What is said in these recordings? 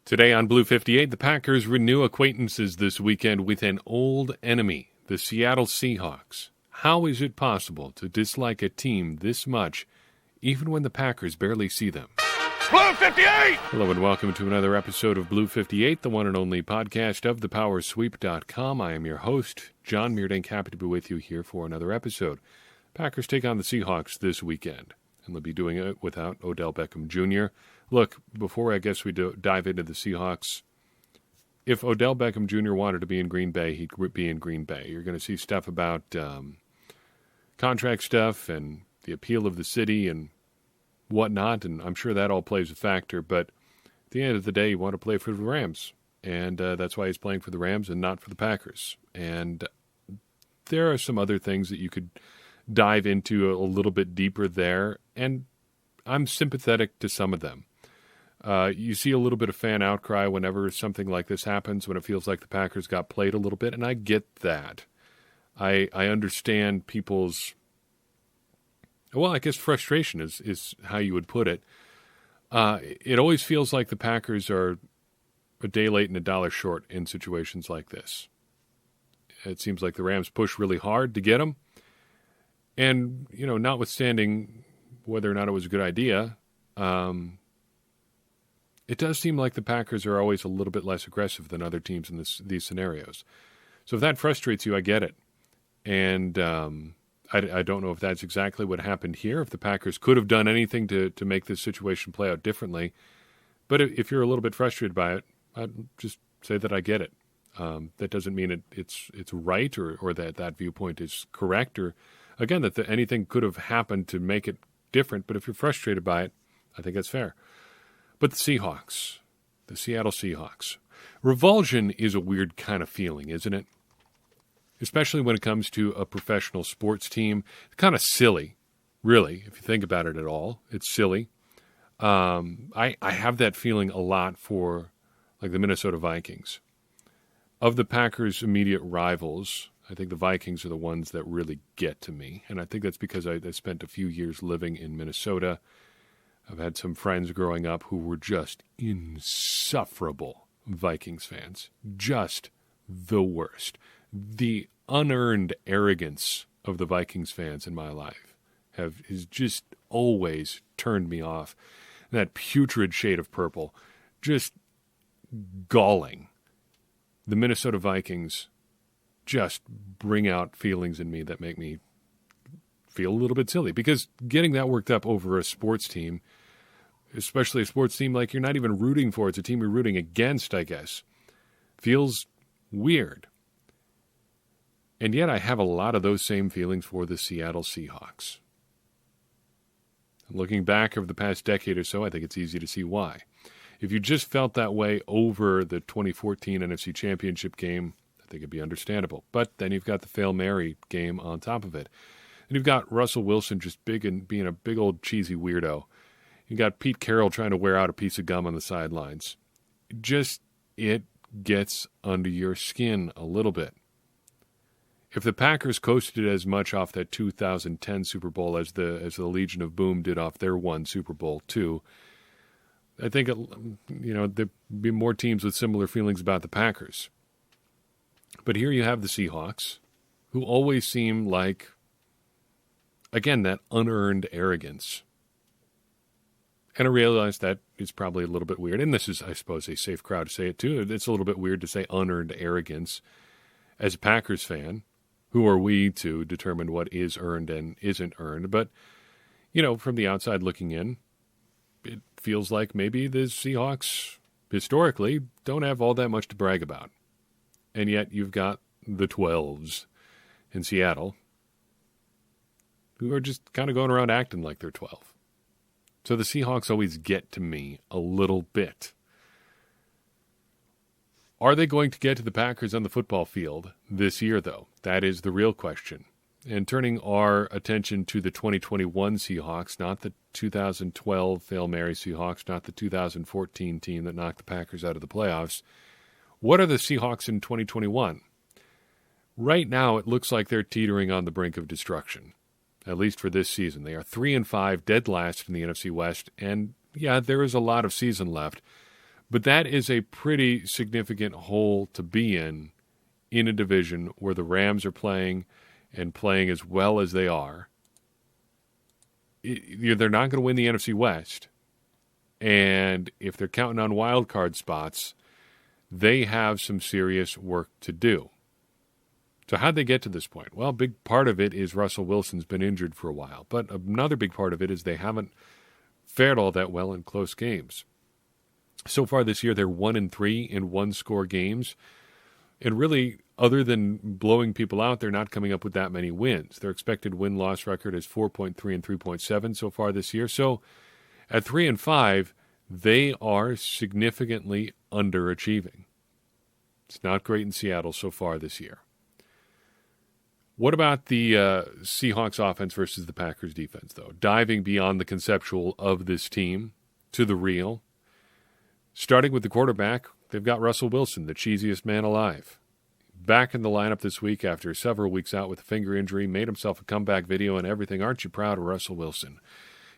Today on Blue 58, the Packers renew acquaintances this weekend with an old enemy, the Seattle Seahawks. How is it possible to dislike a team this much, even when the Packers barely see them? Blue 58! Hello and welcome to another episode of Blue 58, the one and only podcast of thepowersweep.com. I am your host, John Meerdink, happy to be with you here for another episode. Packers take on the Seahawks this weekend, and they'll be doing it without Odell Beckham Jr. Look, before I guess we dive into the Seahawks, if Odell Beckham Jr. wanted to be in Green Bay, he'd be in Green Bay. You're going to see stuff about contract stuff and the appeal of the city and whatnot, and I'm sure that all plays a factor, but at the end of the day, you want to play for the Rams, and that's why he's playing for the Rams and not for the Packers. And there are some other things that you could dive into a little bit deeper there, and I'm sympathetic to some of them. You see a little bit of fan outcry whenever something like this happens, when it feels like the Packers got played a little bit, and I get that. I understand people's, well, I guess frustration is how you would put it. It always feels like the Packers are a day late and a dollar short in situations like this. It seems like the Rams push really hard to get them, and, you know, notwithstanding whether or not it was a good idea, it does seem like the Packers are always a little bit less aggressive than other teams in these scenarios. So if that frustrates you, I get it. And I don't know if that's exactly what happened here, if the Packers could have done anything to make this situation play out differently. But if you're a little bit frustrated by it, I'd just say that I get it. That doesn't mean it's right or that viewpoint is correct, or, again, that anything could have happened to make it different. But if you're frustrated by it, I think that's fair. But the Seahawks, the Seattle Seahawks, revulsion is a weird kind of feeling, isn't it? Especially when it comes to a professional sports team. It's kind of silly, really, if you think about it at all. It's silly. I have that feeling a lot for, like, the Minnesota Vikings. Of the Packers' immediate rivals, I think the Vikings are the ones that really get to me. And I think that's because I spent a few years living in Minnesota. I've had some friends growing up who were just insufferable Vikings fans. Just the worst. The unearned arrogance of the Vikings fans in my life has just always turned me off. That putrid shade of purple, just galling. The Minnesota Vikings just bring out feelings in me that make me feel a little bit silly, because getting that worked up over a sports team, especially a sports team like you're not even rooting for, it's a team you're rooting against, I guess, feels weird. And yet I have a lot of those same feelings for the Seattle Seahawks. Looking back over the past decade or so, I think it's easy to see why. If you just felt that way over the 2014 NFC Championship game, I think it'd be understandable. But then you've got the Hail Mary game on top of it. And you've got Russell Wilson just big and being a big old cheesy weirdo. You got Pete Carroll trying to wear out a piece of gum on the sidelines. It gets under your skin a little bit. If the Packers coasted as much off that 2010 Super Bowl as the Legion of Boom did off their one Super Bowl too, I think there'd be more teams with similar feelings about the Packers. But here you have the Seahawks, who always seem like, again, that unearned arrogance. And I realize that is probably a little bit weird. And this is, I suppose, a safe crowd to say it too. It's a little bit weird to say unearned arrogance. As a Packers fan, who are we to determine what is earned and isn't earned? But, from the outside looking in, it feels like maybe the Seahawks, historically, don't have all that much to brag about. And yet you've got the 12s in Seattle who are just kind of going around acting like they're 12. So the Seahawks always get to me a little bit. Are they going to get to the Packers on the football field this year, though? That is the real question. And turning our attention to the 2021 Seahawks, not the 2012 Hail Mary Seahawks, not the 2014 team that knocked the Packers out of the playoffs, what are the Seahawks in 2021? Right now, it looks like they're teetering on the brink of destruction. at least for this season. They are 3-5, dead last in the NFC West, and yeah, there is a lot of season left. But that is a pretty significant hole to be in a division where the Rams are playing and playing as well as they are. They're not going to win the NFC West. And if they're counting on wild card spots, they have some serious work to do. So how'd they get to this point? Well, a big part of it is Russell Wilson's been injured for a while. But another big part of it is they haven't fared all that well in close games. So far this year, they're 1-3 in one-score games. And really, other than blowing people out, they're not coming up with that many wins. Their expected win-loss record is 4.3 and 3.7 so far this year. So at 3-5, they are significantly underachieving. It's not great in Seattle so far this year. What about the Seahawks offense versus the Packers defense, though? Diving beyond the conceptual of this team to the real. Starting with the quarterback, they've got Russell Wilson, the cheesiest man alive. Back in the lineup this week after several weeks out with a finger injury, made himself a comeback video and everything. Aren't you proud of Russell Wilson?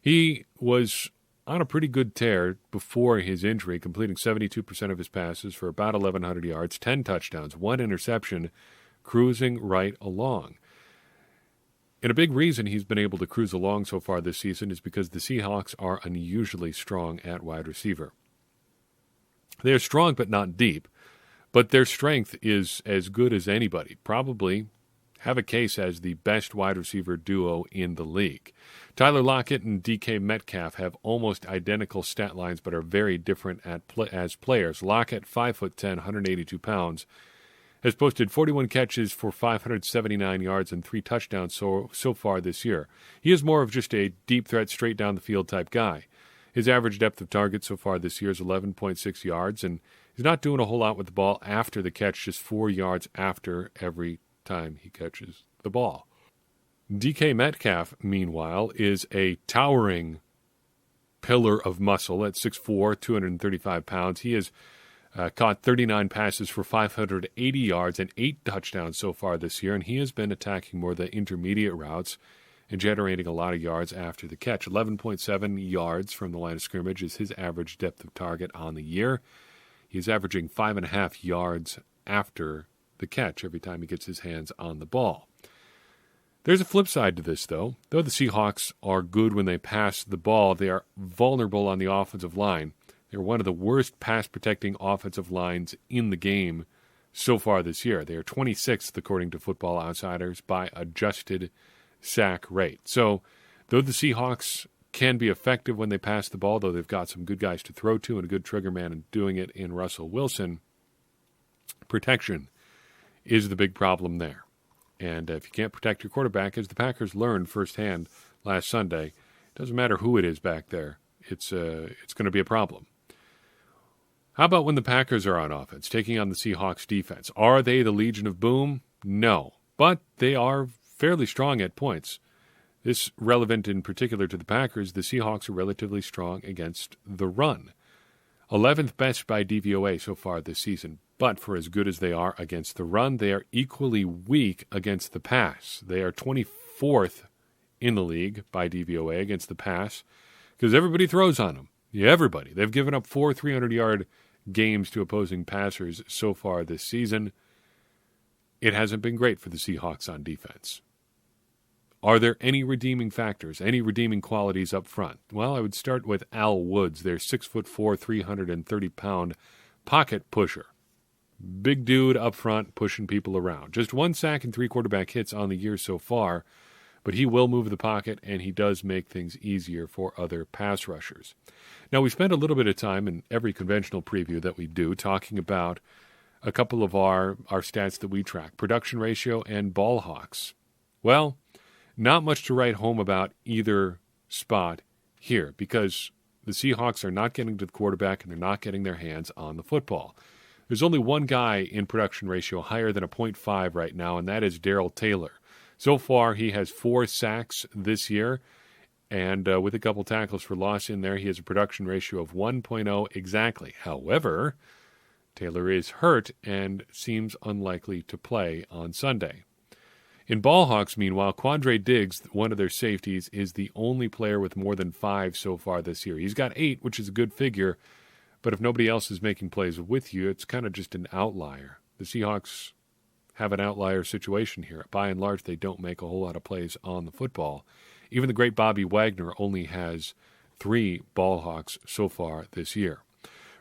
He was on a pretty good tear before his injury, completing 72% of his passes for about 1,100 yards, 10 touchdowns, 1 interception, cruising right along. And a big reason he's been able to cruise along so far this season is because the Seahawks are unusually strong at wide receiver. They are strong but not deep, but their strength is as good as anybody. Probably have a case as the best wide receiver duo in the league. Tyler Lockett and DK Metcalf have almost identical stat lines but are very different as players. Lockett, 5'10", 182 pounds, has posted 41 catches for 579 yards and 3 touchdowns so far this year. He is more of just a deep threat, straight down the field type guy. His average depth of target so far this year is 11.6 yards, and he's not doing a whole lot with the ball after the catch, just 4 yards after every time he catches the ball. DK Metcalf, meanwhile, is a towering pillar of muscle at 6'4", 235 pounds. He has caught 39 passes for 580 yards and 8 touchdowns so far this year, and he has been attacking more the intermediate routes and generating a lot of yards after the catch. 11.7 yards from the line of scrimmage is his average depth of target on the year. He's averaging 5.5 yards after the catch every time he gets his hands on the ball. There's a flip side to this, though. Though the Seahawks are good when they pass the ball, they are vulnerable on the offensive line. They're one of the worst pass-protecting offensive lines in the game so far this year. They are 26th, according to Football Outsiders, by adjusted sack rate. So, though the Seahawks can be effective when they pass the ball, though they've got some good guys to throw to and a good trigger man in doing it in Russell Wilson, protection is the big problem there. And if you can't protect your quarterback, as the Packers learned firsthand last Sunday, it doesn't matter who it is back there. It's going to be a problem. How about when the Packers are on offense, taking on the Seahawks defense? Are they the Legion of Boom? No. But they are fairly strong at points. This relevant in particular to the Packers. The Seahawks are relatively strong against the run. 11th best by DVOA so far this season. But for as good as they are against the run, they are equally weak against the pass. They are 24th in the league by DVOA against the pass because everybody throws on them. Yeah, everybody. They've given up 4 300-yard games to opposing passers so far this season. It hasn't been great for the Seahawks on defense. Are there any redeeming factors, any redeeming qualities up front? Well, I would start with Al Woods, their 6'4", 330-pound pocket pusher. Big dude up front pushing people around. Just 1 sack and 3 quarterback hits on the year so far, but he will move the pocket, and he does make things easier for other pass rushers. Now, we spend a little bit of time in every conventional preview that we do talking about a couple of our stats that we track, production ratio and ball hawks. Well, not much to write home about either spot here because the Seahawks are not getting to the quarterback and they're not getting their hands on the football. There's only one guy in production ratio higher than a 0.5 right now, and that is Darrell Taylor. So far, he has 4 sacks this year, and with a couple tackles for loss in there, he has a production ratio of 1.0 exactly. However, Taylor is hurt and seems unlikely to play on Sunday. In Ballhawks, meanwhile, Quandre Diggs, one of their safeties, is the only player with more than 5 so far this year. He's got 8, which is a good figure, But if nobody else is making plays with you, it's kind of just an outlier. The Seahawks have an outlier situation here. By and large, they don't make a whole lot of plays on the football. Even the great Bobby Wagner only has 3 ball hawks so far this year.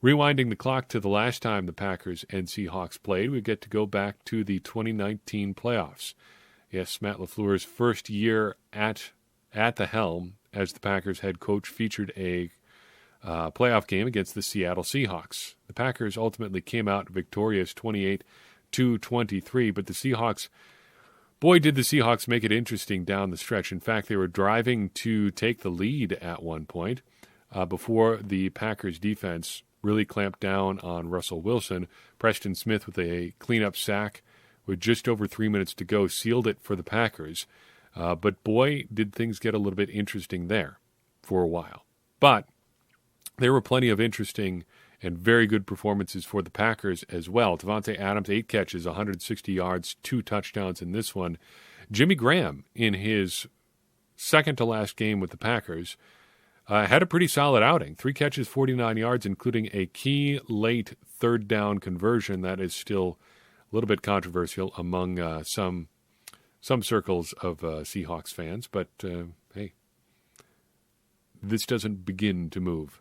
Rewinding the clock to the last time the Packers and Seahawks played, we get to go back to the 2019 playoffs. Yes, Matt LaFleur's first year at the helm as the Packers head coach featured a playoff game against the Seattle Seahawks. The Packers ultimately came out victorious 28-23, but the Seahawks, boy, did the Seahawks make it interesting down the stretch. In fact, they were driving to take the lead at one point before the Packers defense really clamped down on Russell Wilson. Preston Smith with a cleanup sack with just over 3 minutes to go sealed it for the Packers. But boy, did things get a little bit interesting there for a while. But there were plenty of interesting and very good performances for the Packers as well. Davante Adams, 8 catches, 160 yards, 2 touchdowns in this one. Jimmy Graham, in his second-to-last game with the Packers, had a pretty solid outing. 3 catches, 49 yards, including a key late third-down conversion that is still a little bit controversial among some circles of Seahawks fans. But, hey, this doesn't begin to move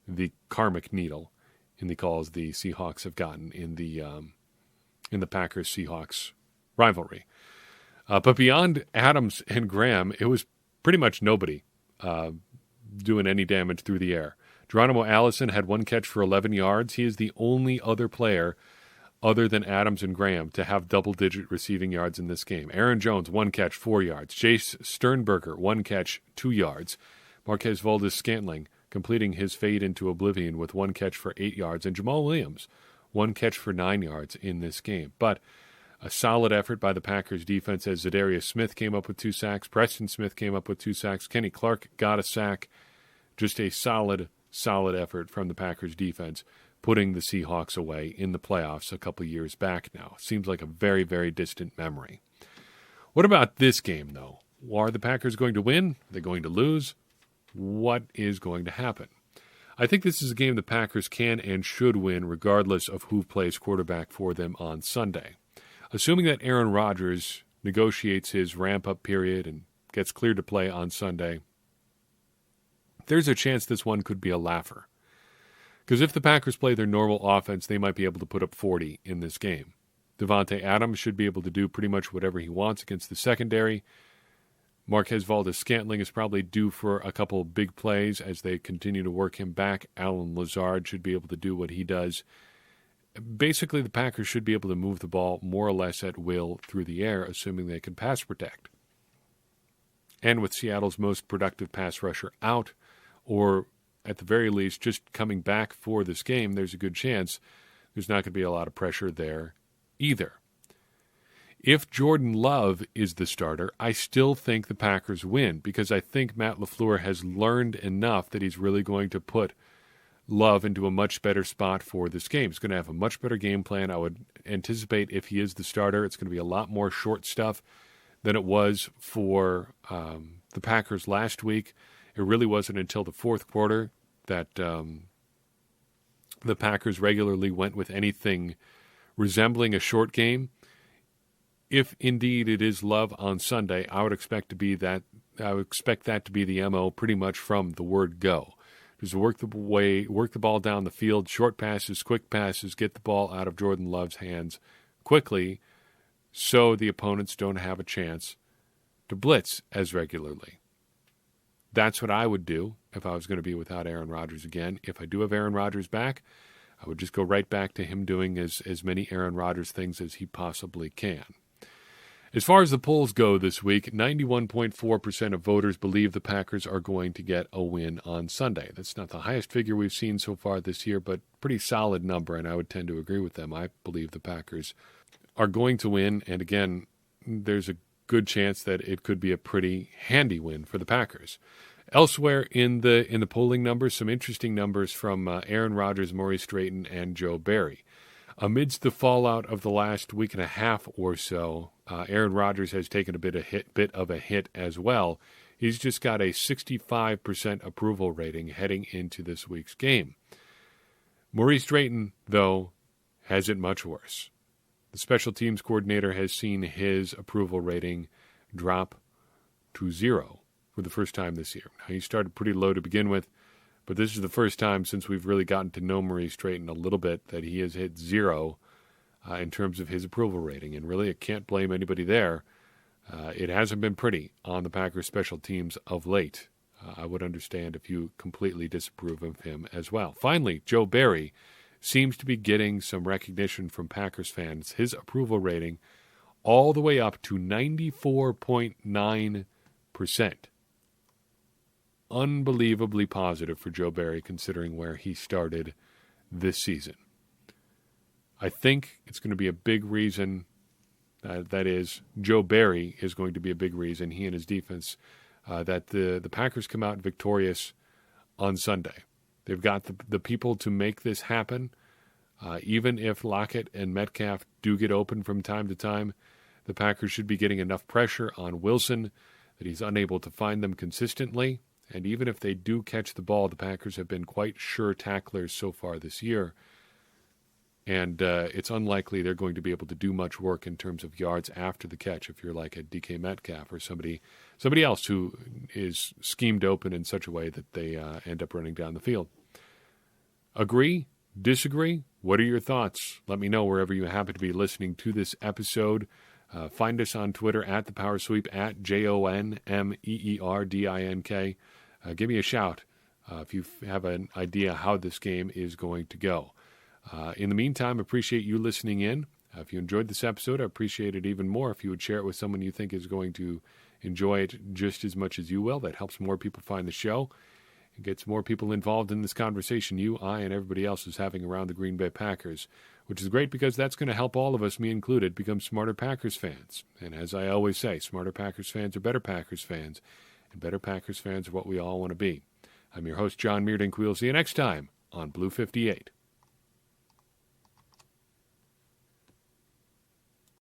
the karmic needle in the calls the Seahawks have gotten in the Packers-Seahawks rivalry. But beyond Adams and Graham, it was pretty much nobody doing any damage through the air. Geronimo Allison had 1 catch for 11 yards. He is the only other player other than Adams and Graham to have double-digit receiving yards in this game. Aaron Jones, 1 catch, 4 yards. Jace Sternberger, 1 catch, 2 yards. Marquez Valdes-Scantling completing his fade into oblivion with 1 catch for 8 yards. And Jamal Williams, 1 catch for 9 yards in this game. But a solid effort by the Packers defense as Zadarius Smith came up with 2 sacks. Preston Smith came up with 2 sacks. Kenny Clark got a sack. Just a solid effort from the Packers defense, putting the Seahawks away in the playoffs a couple years back now. Seems like a very, very distant memory. What about this game, though? Are the Packers going to win? Are they going to lose? What is going to happen? I think this is a game the Packers can and should win regardless of who plays quarterback for them on Sunday. Assuming that Aaron Rodgers negotiates his ramp-up period and gets cleared to play on Sunday, there's a chance this one could be a laugher. Because if the Packers play their normal offense, they might be able to put up 40 in this game. Davante Adams should be able to do pretty much whatever he wants against the secondary. Marquez Valdes-Scantling is probably due for a couple big plays as they continue to work him back. Allen Lazard should be able to do what he does. Basically, the Packers should be able to move the ball more or less at will through the air, assuming they can pass protect. And with Seattle's most productive pass rusher out, or at the very least just coming back for this game, there's a good chance there's not going to be a lot of pressure there either. If Jordan Love is the starter, I still think the Packers win because I think Matt LaFleur has learned enough that he's really going to put Love into a much better spot for this game. He's going to have a much better game plan. I would anticipate if he is the starter, it's going to be a lot more short stuff than it was for the Packers last week. It really wasn't until the fourth quarter that the Packers regularly went with anything resembling a short game. If indeed it is Love on Sunday, I would expect that to be the MO pretty much from the word go. Just work the ball down the field, short passes, quick passes, get the ball out of Jordan Love's hands quickly so the opponents don't have a chance to blitz as regularly. That's what I would do if I was going to be without Aaron Rodgers again. If I do have Aaron Rodgers back, I would just go right back to him doing as many Aaron Rodgers things as he possibly can. As far as the polls go this week, 91.4% of voters believe the Packers are going to get a win on Sunday. That's not the highest figure we've seen so far this year, but pretty solid number, and I would tend to agree with them. I believe the Packers are going to win, and again, there's a good chance that it could be a pretty handy win for the Packers. Elsewhere in the polling numbers, some interesting numbers from Aaron Rodgers, Maurice Drayton, and Joe Barry. Amidst the fallout of the last week and a half or so, Aaron Rodgers has taken a bit of a hit as well. He's just got a 65% approval rating heading into this week's game. Maurice Drayton, though, has it much worse. The special teams coordinator has seen his approval rating drop to 0 for the first time this year. Now, he started pretty low to begin with, but this is the first time since we've really gotten to know Maurice Drayton a little bit that he has hit 0 in terms of his approval rating. And really, I can't blame anybody there. It hasn't been pretty on the Packers special teams of late. I would understand if you completely disapprove of him as well. Finally, Joe Barry seems to be getting some recognition from Packers fans. His approval rating all the way up to 94.9%. Unbelievably positive for Joe Barry considering where he started this season. I think it's going to be a big reason, that is, Joe Barry is going to be a big reason, he and his defense, that the Packers come out victorious on Sunday. They've got the people to make this happen. Even if Lockett and Metcalf do get open from time to time, the Packers should be getting enough pressure on Wilson that he's unable to find them consistently. And even if they do catch the ball, the Packers have been quite sure tacklers so far this year. And it's unlikely they're going to be able to do much work in terms of yards after the catch if you're like a DK Metcalf or somebody else who is schemed open in such a way that they end up running down the field. Agree? Disagree? What are your thoughts? Let me know wherever you happen to be listening to this episode. Find us on Twitter at The Power Sweep, at JONMEERDINK. Give me a shout if you have an idea how this game is going to go. In the meantime, appreciate you listening in. If you enjoyed this episode, I appreciate it even more if you would share it with someone you think is going to enjoy it just as much as you will. That helps more people find the show. It gets more people involved in this conversation you, I, and everybody else is having around the Green Bay Packers, which is great because that's going to help all of us, me included, become smarter Packers fans. And as I always say, smarter Packers fans are better Packers fans, and better Packers fans are what we all want to be. I'm your host, John Meerdink. We'll see you next time on Blue 58.